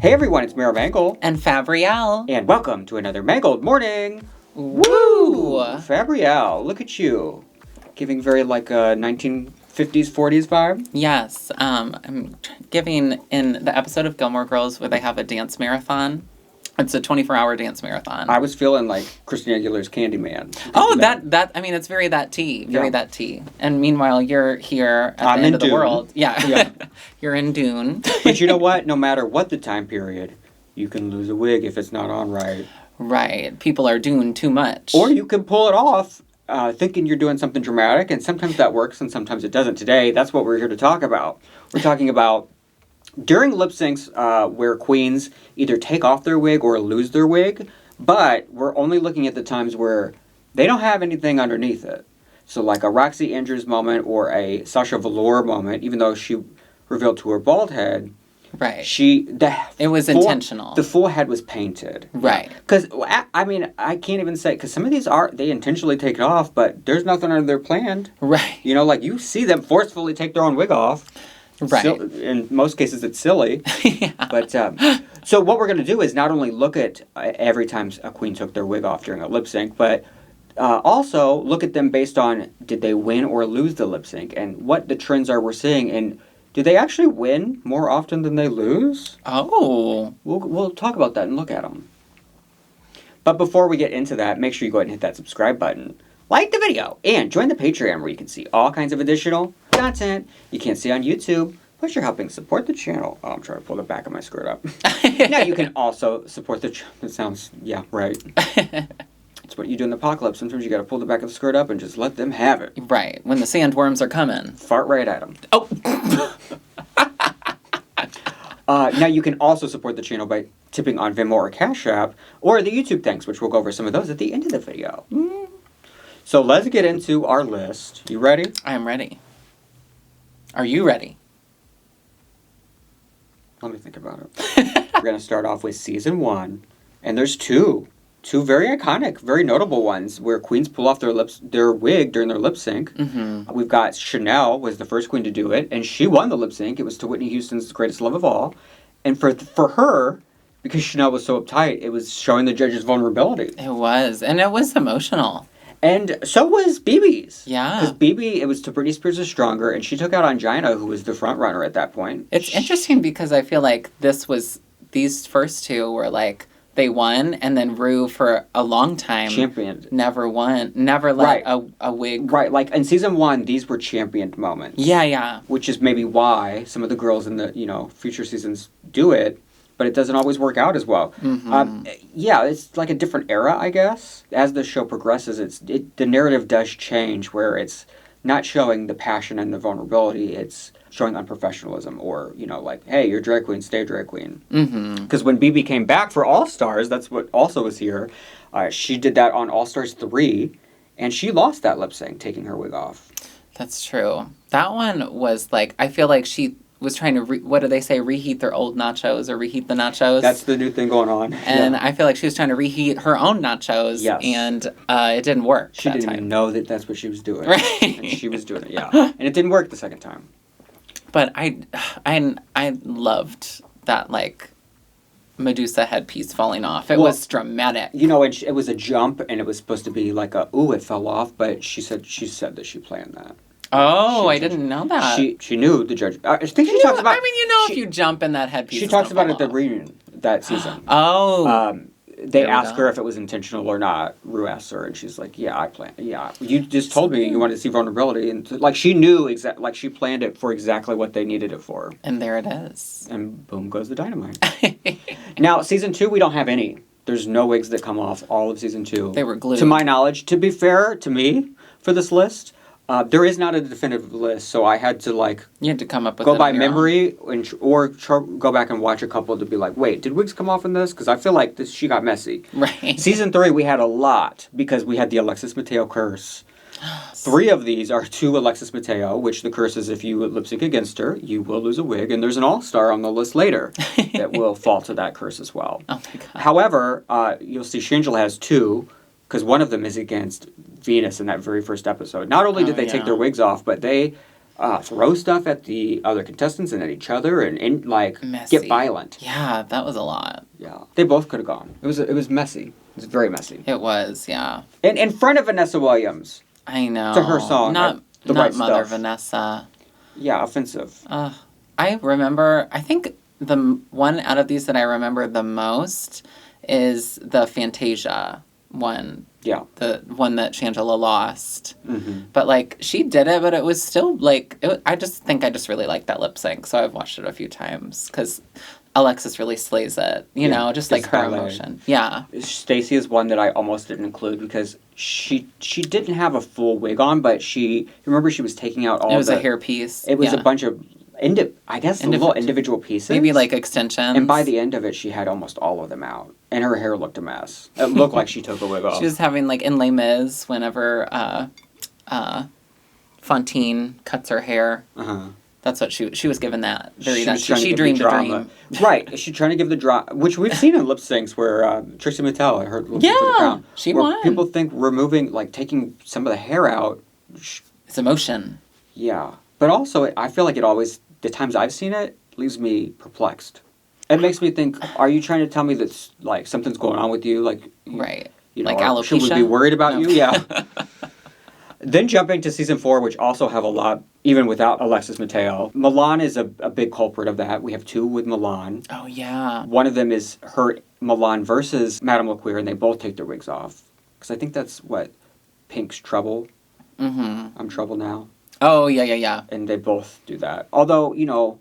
Hey everyone, it's MeraMangle. And Fabrielle. And welcome to another Mangled morning. Woo! Fabrielle, look at you. Giving very like a 1950s, 40s vibe. Yes, I'm giving in the episode of Gilmore Girls where they have a dance marathon. It's a 24-hour dance marathon. I was feeling like Christina Aguilera's Candyman. Oh, that I mean, it's very that tea. Very that tea. And meanwhile, you're here at the end of the world. Yeah. You're in Dune. But you know what? No matter what the time period, you can lose a wig if it's not on right. Right. People are doing too much. Or you can pull it off thinking you're doing something dramatic, and sometimes that works and sometimes it doesn't. Today, that's what we're here to talk about. We're talking about during lip syncs where queens either take off their wig or lose their wig, but we're only looking at the times where they don't have anything underneath it. So like a Roxy Andrews moment or a Sasha Velour moment, even though she revealed to her bald head, right. It was intentional. The full head was painted. Right. Because, I mean, I can't even say, because some of these they intentionally take it off, but there's nothing under their planned. Right. You know, like you see them forcefully take their own wig off. Right. In most cases, it's silly. Yeah. But, so what we're going to do is not only look at every time a queen took their wig off during a lip sync, but also look at them based on did they win or lose the lip sync and what the trends are we're seeing. And do they actually win more often than they lose? Oh. We'll talk about that and look at them. But before we get into that, make sure you go ahead and hit that subscribe button. Like the video and join the Patreon where you can see all kinds of additional content you can't see on YouTube, plus you're helping support the channel. Oh, I'm trying to pull the back of my skirt up. Now you can also support the channel. It sounds, yeah, right. It's what you do in the apocalypse. Sometimes you got to pull the back of the skirt up and just let them have it. Right, when the sandworms are coming. Fart right at them. Oh! Now you can also support the channel by tipping on Venmo or CashApp, or the YouTube thanks, which we'll go over some of those at the end of the video. So let's get into our list. You ready? I am ready. Are you ready? Let me think about it. We're going to start off with season 1, and there's two very iconic, very notable ones where queens pull off their wig during their lip sync. Mm-hmm. We've got Chanel was the first queen to do it, and she won the lip sync. It was to Whitney Houston's Greatest Love of All. And for her, because Chanel was so uptight, it was showing the judges' vulnerability. It was, and it was emotional. And so was BB's. Yeah. Because BB, it was to Britney Spears' Stronger, and she took out Angina, who was the front runner at that point. It's interesting because I feel like these first two were like, they won, and then Ru, for a long time, championed. Never won. Never let a wig. Right, like in season 1, these were championed moments. Yeah. Which is maybe why some of the girls in the, future seasons do it, but it doesn't always work out as well. Mm-hmm. It's like a different era, I guess. As the show progresses, the narrative does change, where it's not showing the passion and the vulnerability, it's showing unprofessionalism, or, like, hey, you're drag queen, stay drag queen. Because when BB came back for All Stars, that's what also was here, she did that on All Stars 3, and she lost that lip sync, taking her wig off. That's true. That one was like, I feel like she was trying to, what do they say, reheat their old nachos, or reheat the nachos? That's the new thing going on. And I feel like she was trying to reheat her own nachos, and it didn't work. She didn't even know that that's what she was doing. Right. And she was doing it, yeah. And it didn't work the second time. But I loved that, like, Medusa headpiece falling off. It was dramatic. It was a jump, and it was supposed to be like it fell off, but she said that she planned that. Oh, I didn't know that. She knew the judge. I think she talks about. I mean, if you jump in that headpiece, she talks about it at the reunion that season. Oh. They asked her if it was intentional or not. Ru asked her, and she's like, "Yeah, I planned. Yeah, you just told me you wanted to see vulnerability, and she knew like she planned it for exactly what they needed it for." And there it is. And boom goes the dynamite. Now, season 2, we don't have any. There's no wigs that come off all of season 2. They were glued. To my knowledge, to be fair to me, for this list, there is not a definitive list, so I had to You had to come up with go by memory or go back and watch a couple to be like, wait, did wigs come off in this? Because I feel like she got messy. Right. Season 3, we had a lot because we had the Alexis Mateo curse. 3 of these are to Alexis Mateo, which the curse is if you lip sync against her, you will lose a wig, and there's an all-star on the list later that will fall to that curse as well. Oh my God. However, you'll see Shangela has 2, because one of them is against Venus in that very first episode. Not only did they take their wigs off, but they throw stuff at the other contestants and at each other and like Messy. get violent. Yeah, that was a lot. Yeah, they both could have gone. It was messy. It was very messy. It was, yeah. And in front of Vanessa Williams. I know. To her song. Not The not Right Mother Stuff. Vanessa. Yeah, offensive. I remember. I think the one out of these that I remember the most is the Fantasia one. Yeah. The one that Shangela lost. Mm-hmm. But, like, she did it, but it was still, like... I just really liked that lip sync, so I've watched it a few times, because Alexis really slays it, you know, just, like, her emotion. Yeah. Stacey is one that I almost didn't include, because she didn't have a full wig on, but remember she was taking out all It was a hairpiece. It was a bunch of... little individual pieces. Maybe, like, extensions. And by the end of it, she had almost all of them out. And her hair looked a mess. It looked like she took a wig off. She was having, like, in Les Mis, whenever Fontaine cuts her hair. Uh-huh. That's what she was given that. She dreamed a dream. Right. She's trying to give the drama, which we've seen in lip syncs where Trixie Mattel, her lip sync to the crown. She where won. People think taking some of the hair out. It's emotion. Yeah. But also, I feel like the times I've seen it, leaves me perplexed. It makes me think, are you trying to tell me that, like, something's going on with you? Like, right. You know, like alopecia? Should we be worried about No. you? Yeah. Then jumping to season 4, which also have a lot, even without Alexis Mateo. Milan is a big culprit of that. We have 2 with Milan. Oh, yeah. One of them is her Milan versus Madame LaQueer, and they both take their wigs off. Because I think that's what Pink's Trouble. Mm-hmm. I'm Trouble Now. Oh, yeah. And they both do that. Although, you know,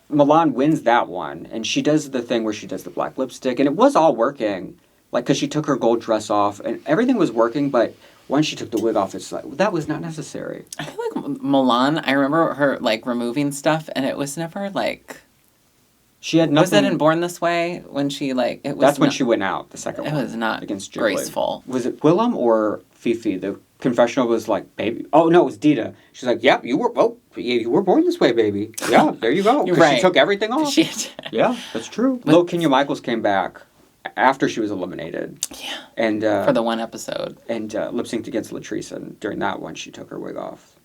Milan wins that one, and she does the thing where she does the black lipstick, and it was all working. Like, because she took her gold dress off, and everything was working, but once she took the wig off, it's like, that was not necessary. I feel like Milan, I remember her, like, removing stuff, and it was never, like... She had nothing... Was it in Born This Way? When she, like... It was That's when she went out, the second one. It was not against Ghibli. graceful. Was it Willem or Fifi? The confessional was like, baby... Oh, no, it was Dita. She's like, yep, you were born this way, baby. Yeah, there you go. You're 'Cause right. She took everything off. She did. Yeah, that's true. Lil Kenya Michaels came back after she was eliminated. Yeah. And for the one episode. And lip synced against Latrice, and during that one, she took her wig off.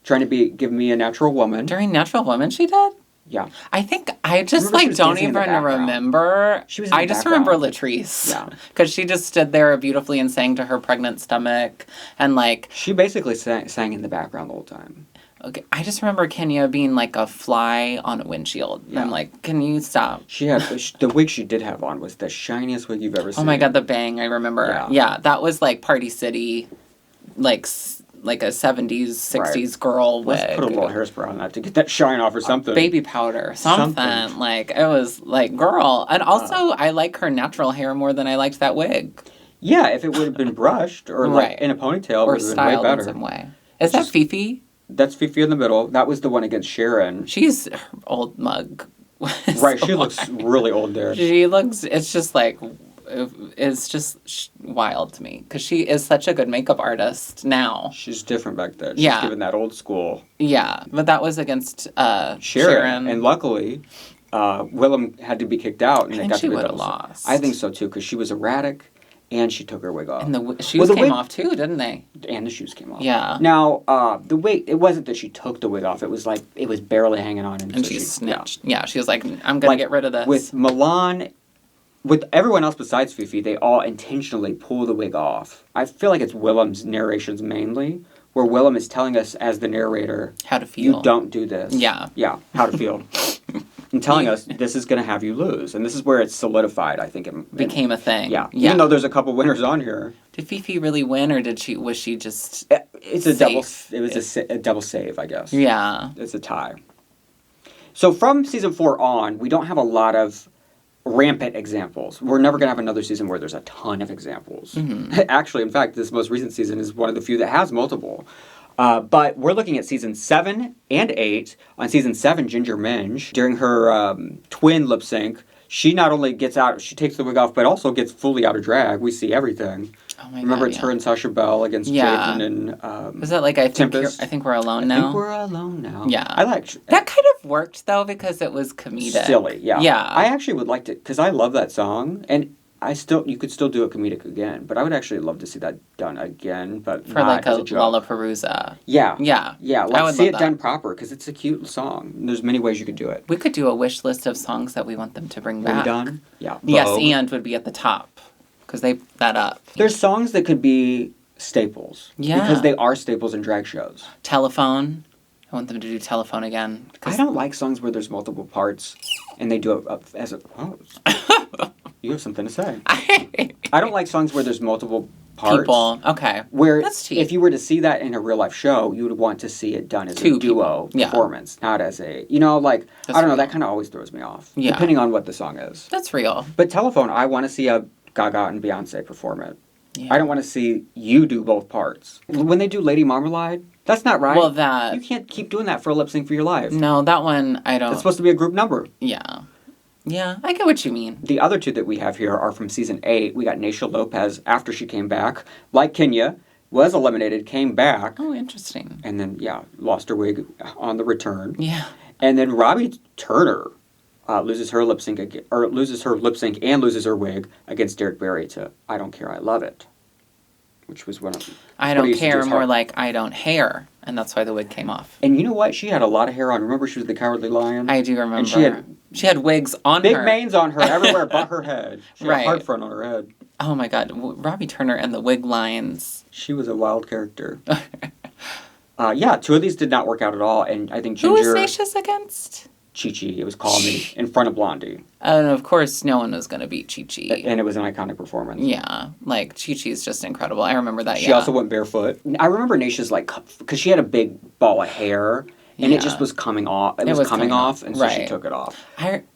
Trying to give me a natural woman. During Natural Woman, she did? Yeah. I think I just, Remember she like, was don't dancing in the even background. remember. She was in the I just background. remember Latrice. Yeah. Because she just stood there beautifully and sang to her pregnant stomach. And, like... She basically sang in the background the whole time. Okay, I just remember Kenya being like a fly on a windshield. Yeah. I'm like, can you stop? She had... the wig she did have on was the shiniest wig you've ever seen. Oh my god, the bang, I remember. Yeah, that was like Party City, like a 70s, 60s girl wig. Let's put a little hairspray on that to get that shine off or something. Baby powder, something. Like, it was like, girl. And also, I like her natural hair more than I liked that wig. Yeah, if it would have been brushed or like in a ponytail, it or would have been way styled better. in some way. Is that Fifi? That's Fifi in the middle. That was the one against Sharon. She's her old mug. Right, she looks really old there. She looks, it's just like, it's just wild to me. Because she is such a good makeup artist now. She's different back then. She's given that old school. Yeah, but that was against Sharon. And luckily, Willem had to be kicked out. And I think she would have lost. I think so too, because she was erratic. And she took her wig off. And the shoes came off too, didn't they? And the shoes came off. Yeah. Now, the wig, it wasn't that she took the wig off. It was like, it was barely hanging on. And she snitched. Yeah, she was like, I'm going to get rid of this. With Milan, with everyone else besides Fifi, they all intentionally pull the wig off. I feel like it's Willem's narrations mainly, where Willem is telling us as the narrator, how to feel. You don't do this. Yeah. Yeah, how to feel. And telling us this is going to have you lose. And this is where it's solidified, I think. It became a thing. Yeah. Even though there's a couple winners on here. Did Fifi really win, or was she just It's a safe? A double save, I guess. Yeah. It's a tie. So from season 4 on, we don't have a lot of rampant examples. We're never going to have another season where there's a ton of examples. Mm-hmm. Actually, in fact, this most recent season is one of the few that has multiple. But we're looking at season 7 and 8. On season 7, Ginger Minge, during her twin lip sync, she not only gets out, she takes the wig off, but also gets fully out of drag. We see everything. Oh my Remember, God, it's her and Sasha Bell against Jaden and was that like I think we're alone now? I think we're alone now. Yeah, I like that. Kind of worked though because it was comedic. Silly, yeah. Yeah, I actually would like to because I love that song, and you could still do a comedic again, but I would actually love to see that done again, but For not like as a a joke. Lollapalooza. Yeah. Yeah. Yeah, I like would see love it that. done proper, because it's a cute song. There's many ways you could do it. We could do a wish list of songs that we want them to bring Are we back. done? Yeah. Yes, Vogue. and would be at the top because they put that up. There's songs that could be staples. Yeah. Because they are staples in drag shows. Telephone. I want them to do Telephone again. I don't like songs where there's multiple parts and they do it as a... Oh, you have something to say. I don't like songs where there's multiple parts. People. Okay. Where That's cheap. if you were to see that in a real life show, you would want to see it done as Two a duo people. Yeah. performance, not as a... You know, like, That's I don't know, real. that kind of always throws me off. Yeah. Depending on what the song is. That's real. But Telephone, I want to see a Gaga and Beyonce perform it. Yeah. I don't want to see you do both parts. When they do Lady Marmalade, that's not right. Well, that... You can't keep doing that for a lip sync for your life. No, that one, I don't... It's supposed to be a group number. Yeah. Yeah, I get what you mean. The other two that we have here are from season 8. We got Naysha Lopez after she came back. Like Kenya, was eliminated, came back. Oh, interesting. And then, yeah, lost her wig on the return. Yeah. And then Robbie Turner loses her lip sync and loses her wig against Derek Barry to I Don't Care, I Love It. Which was one of I don't care, more like I don't hair. And that's why the wig came off. And you know what? She had a lot of hair on. Remember she was the Cowardly Lion? I do remember. And she had wigs on big her. manes on her everywhere but her head. She had Right. a hard front on her head. Oh my god, Robbie Turner and the wig lines. She was a wild character. Yeah, two of these did not work out at all, and I think Who was Ginger... Naysha's against? Chi-Chi, it was Call Me, in front of Blondie. And of course, no one was going to beat Chi-Chi. And it was an iconic performance. Yeah, like Chi-Chi is just incredible. I remember that, She also went barefoot. I remember Naysha's, like, because she had a big ball of hair, and it just was coming off. It was coming off, and so she took it off.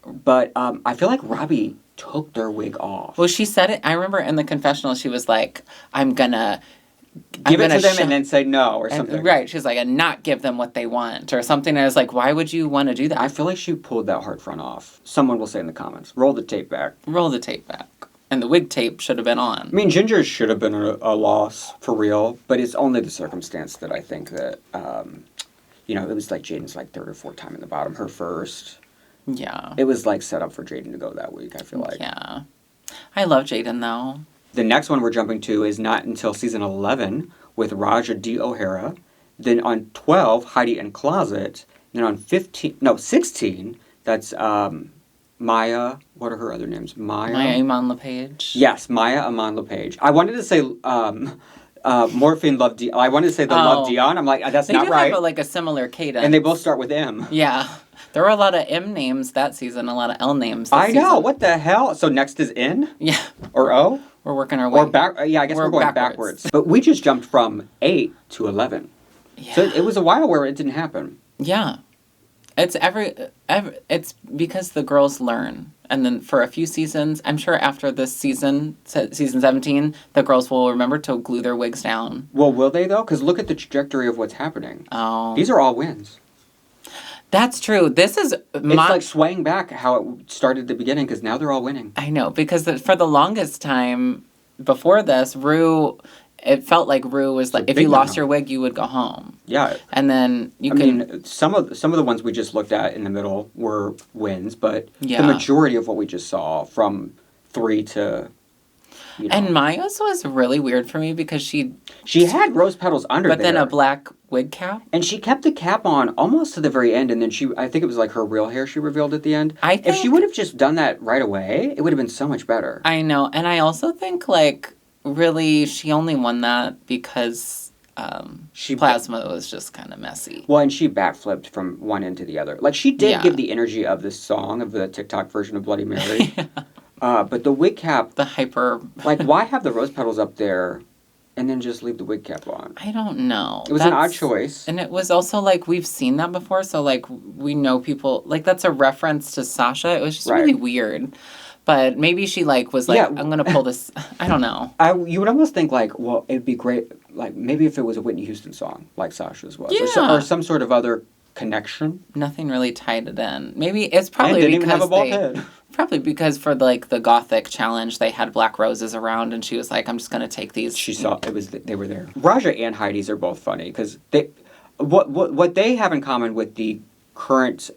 But I feel like Robbie took their wig off. Well, she said it. I remember in the confessional, she was like, I'm going to... Give it to them and then say no or something. Right. She's like, and not give them what they want or something. And I was like, why would you want to do that? I feel like she pulled that hard front off. Someone will say in the comments, roll the tape back. Roll the tape back. And the wig tape should have been on. I mean, Ginger should have been a loss for real, but it's only the circumstance that I think that, it was like Jaden's like third or fourth time in the bottom, her first. Yeah. It was like set up for Jaden to go that week, I feel like. Yeah. I love Jaden though. The next one we're jumping to is not until season 11 with Raja D. O'Hara. Then on 12, Heidi and Closet. Then on 16, that's Maya. What are her other names? Maya Iman LePage. Yes, Maya Iman LePage. I wanted to say Morphine Love Dion. I wanted to say the Love Dion. I'm like, that's not right. They do have a similar cadence. And they both start with M. Yeah. There were a lot of M names that season, a lot of L names this season. I know. What the hell? So next is N? Yeah. Or O? We're working our way. Or back? Yeah, I guess we're going backwards. But we just jumped from 8 to 11. Yeah. So it was a while where it didn't happen. Yeah. It's it's because the girls learn. And then for a few seasons, I'm sure after this season 17, the girls will remember to glue their wigs down. Well, will they though? Because look at the trajectory of what's happening. Oh. These are all wins. That's true. It's like swaying back how it started at the beginning because now they're all winning. I know, because for the longest time before this, it felt like Rue was like, if you lost your wig, you would go home. Yeah. And then some of the ones we just looked at in the middle were wins, but the majority of what we just saw from 3 to... And Maya's was really weird for me because she had rose petals under there. But then a black wig cap. And she kept the cap on almost to the very end, and then I think it was like her real hair she revealed at the end. If she would have just done that right away, it would have been so much better. I know, and I also think, like, really, she only won that because Plasma was just kind of messy. Well, and she backflipped from one end to the other. Like, she did give the energy of this song, of the TikTok version of Bloody Mary. Yeah. But the wig cap... The hyper... like, why have the rose petals up there and then just leave the wig cap on? I don't know. It was an odd choice. And it was also, like, we've seen that before, so, like, we know people... Like, that's a reference to Sasha. It was just really weird. But maybe she, like, was like, I'm going to pull this... I don't know. You would almost think, like, well, it'd be great... Like, maybe if it was a Whitney Houston song, like Sasha's was. Yeah. Or some sort of other connection. Nothing really tied it in. Maybe it's probably and didn't because even have a bald head. Probably because for like the Gothic challenge, they had black roses around, and she was like, "I'm just gonna take these." She saw they were there. Raja and Heidi's are both funny because what they have in common with the current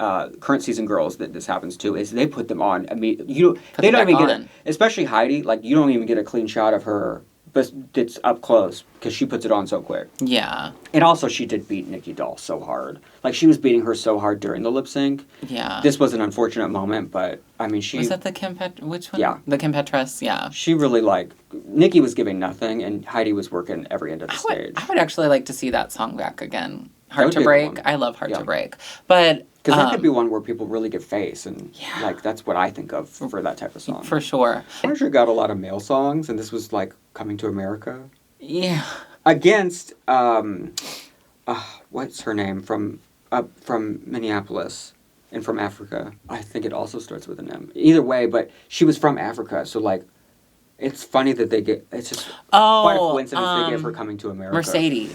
season girls that this happens to is they put them on immediately. They them don't even back get on. especially Heidi. Like you don't even get a clean shot of her, but it's up close because she puts it on so quick. Yeah. And also, she did beat Nikki Doll so hard. Like she was beating her so hard during the lip sync. Yeah. This was an unfortunate moment, but I mean, Was that the which one? Yeah. The Kim Petras, yeah. She really Nikki was giving nothing, and Heidi was working every end of the stage. I would actually like to see that song back again. Heart would to be a good Break. one. I love Heart Yeah. to Break. But Because that could be one where people really give face, and Yeah. that's what I think of for that type of song. for sure. Marjorie got a lot of male songs, and this was like Coming to America Yeah. against what's her name from Minneapolis and from Africa. I think it also starts with an M. Either way, but she was from Africa, so like. It's funny that it's just quite a coincidence they gave her Coming to America.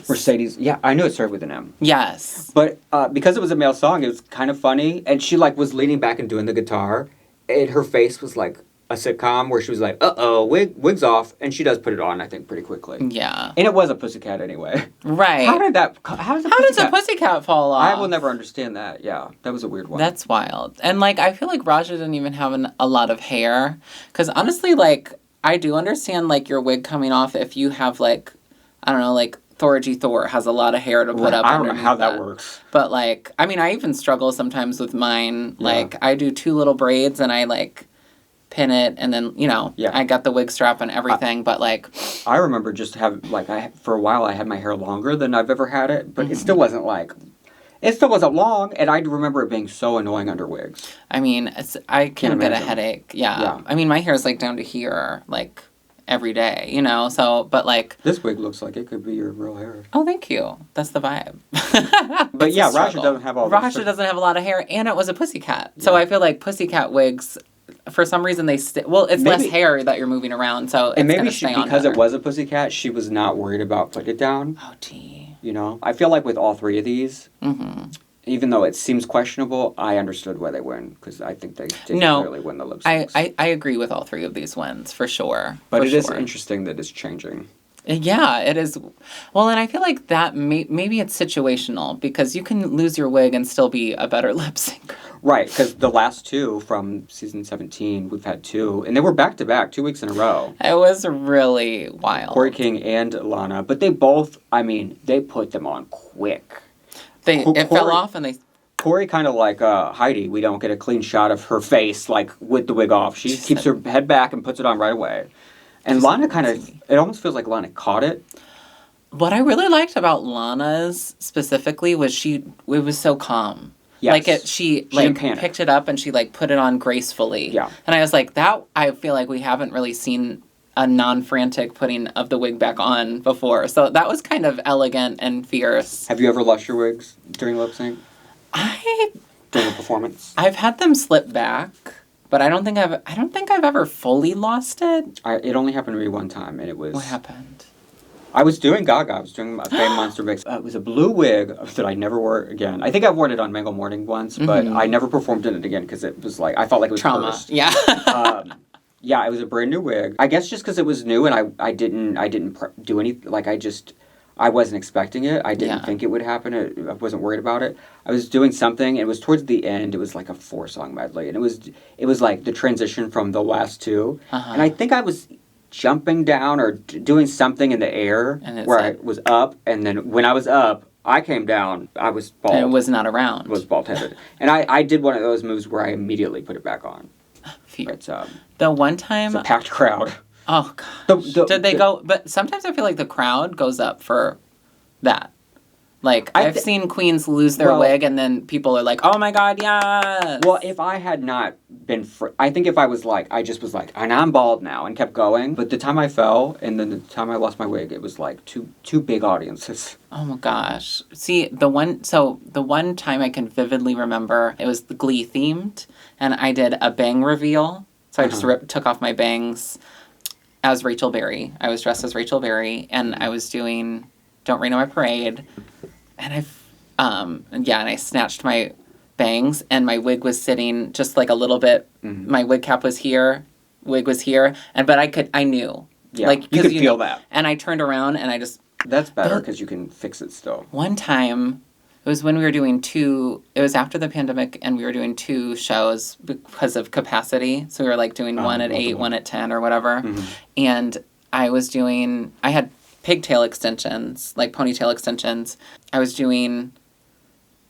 Mercedes. Yeah, I knew it started with an M. Yes. But because it was a male song, it was kind of funny. And she was leaning back and doing the guitar. And her face was like a sitcom where she was like, uh-oh, wig's off. And she does put it on, I think, pretty quickly. Yeah. And it was a pussycat anyway. Right. How does a pussycat fall off? I will never understand that. Yeah, that was a weird one. That's wild. And I feel like Raja didn't even have a lot of hair. Because honestly, I do understand, your wig coming off if you have, I don't know, Thora G. Thor has a lot of hair to put up. I don't know how that works. But, I even struggle sometimes with mine. Yeah. I do 2 little braids and I, pin it and then, I got the wig strap and everything. But, I remember just having, for a while I had my hair longer than I've ever had it. But it still wasn't, it still wasn't long, and I remember it being so annoying under wigs. I mean, I can get a imagine. headache. Yeah. I mean, my hair's down to here, every day, so, but This wig looks like it could be your real hair. oh, thank you. That's the vibe. But It's a yeah, Raja struggle. doesn't have all Raja doesn't have a lot of hair, and it was a pussycat. So I feel like pussycat wigs, for some reason, it's less Maybe- hair that you're moving around, so it's And maybe gonna stay on because better. it was a pussycat, she was not worried about putting it down. Oh, gee. I feel like with all 3 of these, Mm-hmm. even though it seems questionable, I understood why they win, because I think they did clearly win the lip syncs. I agree with all 3 of these wins, for sure. But it is interesting that it's changing. Yeah, it is. Well, and I feel like that maybe it's situational because you can lose your wig and still be a better lip syncer. Right, because the last 2 from season 17, we've had 2, and they were back-to-back, 2 weeks in a row. It was really wild. Corey King and Lana, but they both, they put them on quick. It fell off and they... Corey kind of like Heidi, we don't get a clean shot of her face, with the wig off. She keeps her head back and puts it on right away. And Lana it almost feels like Lana caught it. What I really liked about Lana's specifically was it was so calm. Yes. She didn't panic. picked it up and she put it on gracefully. Yeah. And I was like, I feel like we haven't really seen a non-frantic putting of the wig back on before. So that was kind of elegant and fierce. Have you ever lost your wigs during lip sync? During a performance? I've had them slip back, but I don't think I've ever fully lost it. It only happened to me one time, and it was... What happened? I was doing Gaga. I was doing my Fame Monster Mix. It was a blue wig that I never wore again. I think I've worn it on Mangle Morning once, but I never performed in it again because it was I felt like it was Trauma. cursed. Yeah. Yeah, it was a brand new wig. I guess just because it was new and I didn't do anything. I wasn't expecting it. I didn't think it would happen. I wasn't worried about it. I was doing something, and it was towards the end. It was a 4-song medley, and it was the transition from the last 2. And I think I was jumping down or doing something in the air where I was up, and then when I was up, I came down. I was bald. And it was not around. Was bald-headed. And I did one of those moves where I immediately put it back on. It's the one time... a packed crowd. Oh, gosh. Did they go... But sometimes I feel like the crowd goes up for that. I've seen queens lose their wig, and then people are like, oh my God, yes! Well, if I had not been... I think if I was I just was and I'm bald now, and kept going. But the time I fell, and then the time I lost my wig, it was two big audiences. Oh my gosh. See, the one time I can vividly remember, it was the Glee themed, and I did a bang reveal. So I just took off my bangs as Rachel Berry. I was dressed as Rachel Berry, and I was doing Don't Rain on My Parade. And and I snatched my bangs, and my wig was sitting just a little bit. Mm-hmm. My wig cap was here, wig was here, but I knew. Yeah, you could feel that. And I turned around, and I just... That's better, because you can fix it still. One time, It was when we were doing it was after the pandemic, and we were doing 2 shows because of capacity. So we were like doing one at 8, one at 10 or whatever. Mm-hmm. And I had pigtail extensions, like ponytail extensions. I was doing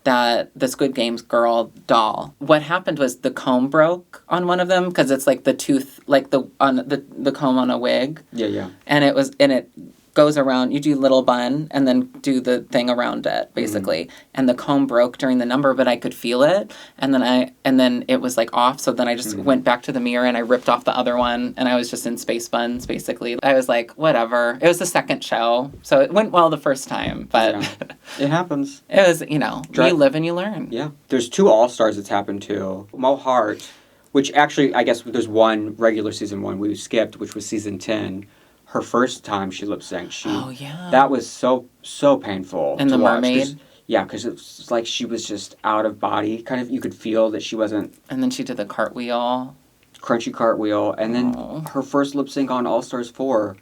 the Squid Games girl doll. What happened was the comb broke on one of them because it's like the tooth, like the comb on a wig. Yeah. And it goes around. You do little bun and then do the thing around it, basically. Mm-hmm. And the comb broke during the number, but I could feel it. And then it was like off. So then I just went back to the mirror and I ripped off the other one, and I was just in space buns, basically. I was like, whatever. It was the second show, so it went well the first time, but it happens. It was, you live and you learn. Yeah. There's 2 All-Stars it's happened to. Mo Hart, which actually, I guess there's one regular season 1 we skipped, which was season 10. Her first time she lip synced, that was so painful. And to the watch. mermaid. Because it was like she was just out of body. Kind of, you could feel that she wasn't. And then she did the cartwheel. Crunchy cartwheel, and then her first lip sync on All Stars 4.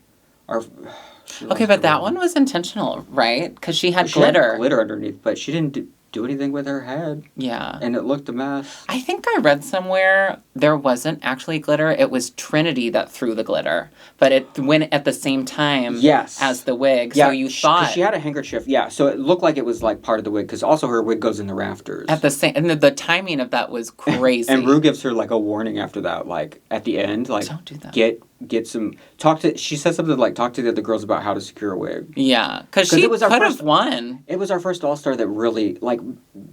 Okay, but that one was intentional, right? Because she had glitter. Had glitter underneath, but she didn't do anything with her head. Yeah. And it looked a mess. I think I read somewhere there wasn't actually glitter. It was Trinity that threw the glitter. But it went at the same time as the wig. Yeah, so you thought... she had a handkerchief, so it looked like it was like part of the wig, because also her wig goes in the rafters. And the timing of that was crazy. And Rue gives her like a warning after that, like at the end, like, don't do that. Get some... She says something like, talk to the other girls about how to secure a wig. Yeah, because she could have won. It was our first All-Star that really, like,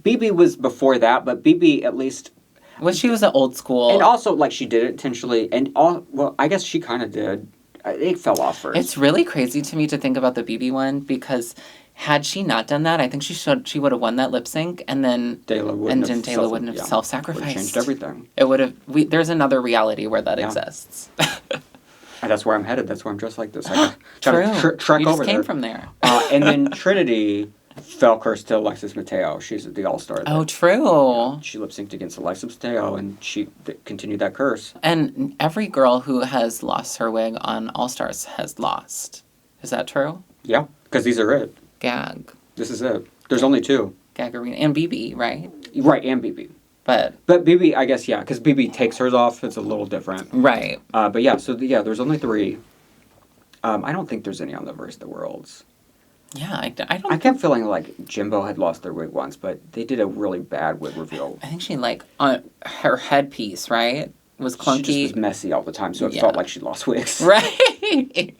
BB was before that, but BB at least... Well, she was an old school. And also, like, she did it intentionally, and I guess she kind of did. It fell off first. It's really crazy to me to think about the BB one, because had she not done that, I think she would have won that lip sync, and then Taylor wouldn't have self-sacrificed. Would have changed everything. It would have. There's another reality where that exists. That's where I'm headed. That's why I'm dressed like this. True. Trek you over just came from there. And then Trinity fell curse to Alexis Mateo. She's the All-Star. Oh, true. She lip-synced against Alexis Mateo, and she continued that curse. And every girl who has lost her wig on All-Stars has lost. Is that true? Yeah, because these are it. Gag. This is it. There's only 2. Gagarina. And BB, right? Right, and BB. But BB, I guess, because BB takes hers off. It's a little different. Right. But yeah, so there's only 3. I don't think there's any on the Verse the Worlds. Yeah, I don't... I kept feeling like Jimbo had lost their wig once, but they did a really bad wig reveal. I think she, her headpiece, right, was clunky. She just was messy all the time, so it felt like she lost wigs. Right.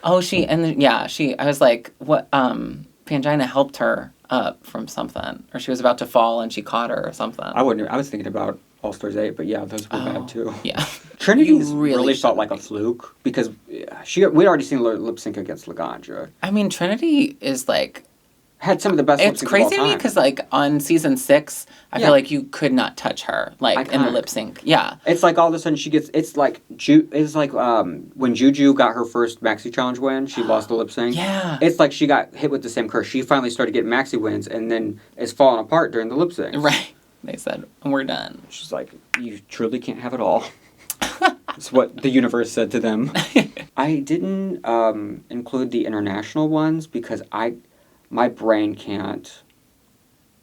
Oh, I was like, what, Pangina helped her up from something, or she was about to fall and she caught her or something. I was thinking about All Stars 8, but those were bad too. Yeah. Trinity really felt like a fluke, because we'd already seen her lip sync against Laganja. I mean, Trinity is had some of the best lip syncs of all time. It's crazy to me because, on season 6, I feel like you could not touch her, in the lip sync. Yeah. It's like all of a sudden it's like when Juju got her first Maxi Challenge win, she lost the lip sync. Yeah. It's like she got hit with the same curse. She finally started getting Maxi wins, and then it's falling apart during the lip sync. Right. They said, we're done. She's like, you truly can't have it all. That's what the universe said to them. I didn't include the international ones because my brain can't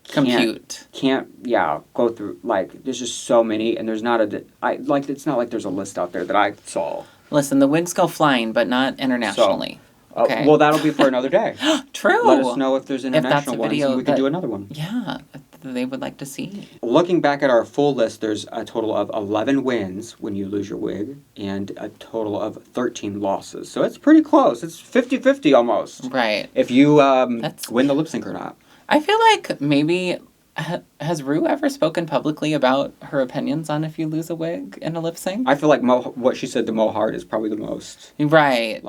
compute. Can't go through, there's just so many, and there's not it's not like there's a list out there that I saw. Listen, the wigs go flying, but not internationally. Okay. Well, that'll be for another day. True. Let us know if there's international ones, and we can do another one. Yeah, they would like to see. Looking back at our full list, there's a total of 11 wins when you lose your wig, and a total of 13 losses. So it's pretty close. It's 50-50 almost. Right. If you win the lip sync or not. I feel like maybe... Has Rue ever spoken publicly about her opinions on if you lose a wig in a lip sync? I feel like what she said to Mo Hart is probably the most. Right.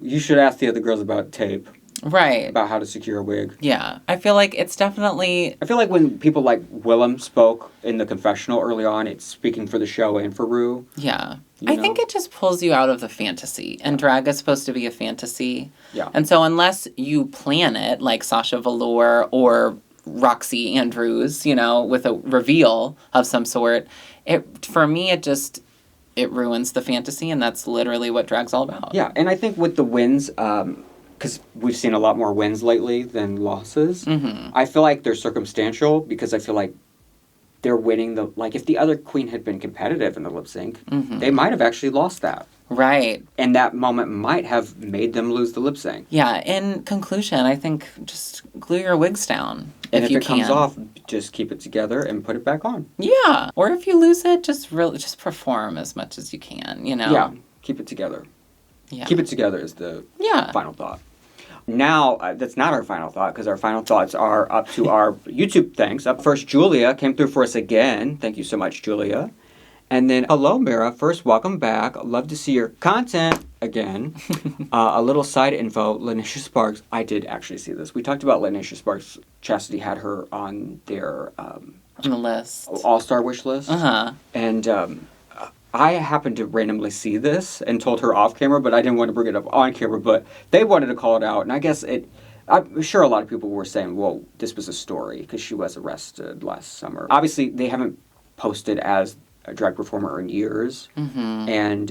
You should ask the other girls about tape. Right. About how to secure a wig. Yeah. I feel like it's definitely... I feel like when people like Willem spoke in the confessional early on, it's speaking for the show and for Rue. Yeah. I think it just pulls you out of the fantasy. And drag is supposed to be a fantasy. Yeah. And so unless you plan it, like Sasha Velour or Roxy Andrews, with a reveal of some sort, for me, it ruins the fantasy, and that's literally what drag's all about. Yeah, and I think with the wins, because we've seen a lot more wins lately than losses. Mm-hmm. I feel like they're circumstantial because I feel like they're winning the, like, if the other queen had been competitive in the lip sync, they might have actually lost that. Right. And that moment might have made them lose the lip sync. Yeah, in conclusion, I think just glue your wigs down. And if you it comes can. off, just keep it together and put it back on. Yeah. Or if you lose it, just perform as much as you can, you know? Yeah, keep it together. Yeah. Keep it together is the Yeah. final thought. Now, that's not our final thought, because our final thoughts are up to our YouTube thanks. Up first, Julia came through for us again. Thank you so much, Julia. And then, hello, Mera. First, welcome back. Love to see your content again. A little side info, Lanisha Sparks. I did actually see this. We talked about Lanisha Sparks. Chastity had her on their On the list. all-star wish list. Uh-huh. And I happened to randomly see this and told her off camera, but I didn't want to bring it up on camera. But they wanted to call it out. And I guess I'm sure a lot of people were saying, well, this was a story because she was arrested last summer. Obviously, they haven't posted as a drag performer in years, and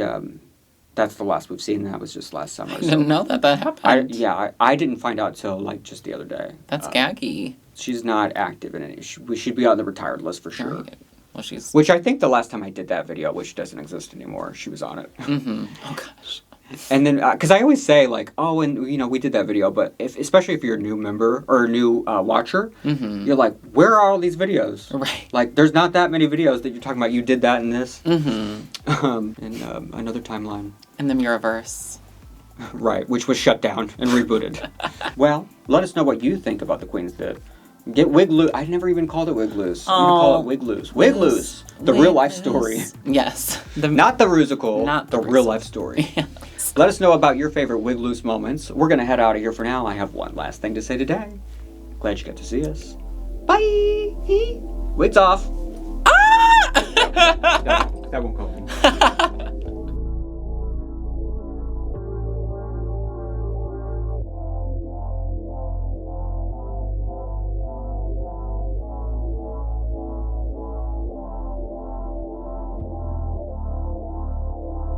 that's the last we've seen. That was just last summer. I didn't know that happened. I didn't find out till like just the other day. That's gaggy. She's not active in it. We should be on the retired list for sure. Right. Well, she's... Which I think the last time I did that video, which doesn't exist anymore, she was on it. Oh gosh. And then, because I always say, like, oh, and, you know, we did that video, but especially if you're a new member or a new watcher, you're like, where are all these videos? Right. Like, there's not that many videos that you're talking about, you did that and this. Mm-hmm. And another timeline. And the Meraverse. Right, which was shut down and rebooted. Well, let us know what you think about the Queens did. Get wig loose. I never even called it wig loose. I'm going to call it wig loose. Wig loose. The real life story. Yes. Not the rusical. Not the real life story. Yes. Let us know about your favorite wig loose moments. We're going to head out of here for now. I have one last thing to say today. Glad you got to see us. Bye. Wigs off. Ah! That won't go.